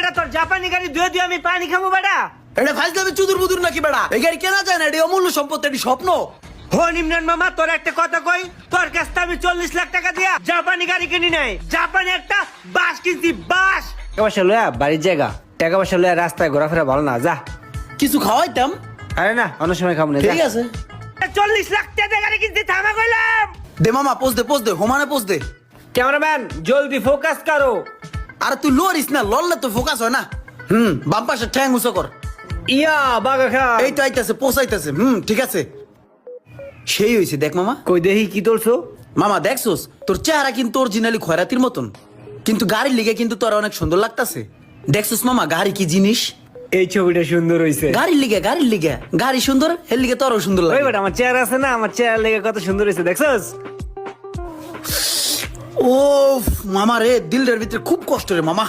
বেটা তোর জাপানি গাড়ি ধুয়ে আমি পানি খাবো বেটা। এটা ফাইজলামি চুদুর বুদুর নাকি বেড়া? এই গাড়ি কেনা যায় না, এটি অমূল্য সম্পত্তি, এটি স্বপ্ন। হো ইমরান মামা, তোর একটা কথা কই, তোর কাছ থেকে আমি 40 লাখ টাকা দিয়া জাপানি গাড়ি কিনি নাই, জাপানি একটা বাস কিনছি, বাস। টাকা পয়সা লয়া বাড়ির জায়গা, টাকা পয়সা লয়া রাস্তায় ঘোরাফেরা ভালো না, যা। কিছু খাওয়াইতাম। আরে না, অন্য সময় খাবো না, ঠিক আছে। 40 লাখ টাকা গাড়ি কিনছি, থামা কইলাম। দে মামা, পোজ দে, হোমানে পোজ দে। ক্যামেরাম্যান জলদি ফোকাস করো। আরে তুই লরিস না, লড়লে তো ফোকাস হয় না। বাম পাশে ঠ্যাং উঁচু কর। ইয়া বাগা খা। এই তো আইতাছে, পোষাইতেছে। ঠিক আছে, সেই হয়েছে। দেখ মামা, কই দেখি কি তোলছো। মামা দেখছোস, তোর চেহারা কিন্তু অরিজিনালি খয়রাতির মতন, কিন্তু গাড়ির লিগে কিন্তু তোর অনেক সুন্দর লাগতাছে। দেখছোস মামা গাড়ি কি জিনিস? এই ছবিটা সুন্দর হইছে। গাড়ির লিগে গাড়ি সুন্দর, এর লিগে তোরও সুন্দর ওই লাগে। বেটা আমার চেহারা আছে না, আমার চেহারা লেগে কত সুন্দর হইছে, দেখছস? ও মামা রে, দিলটার ভিতরে খুব কষ্ট রে মামা।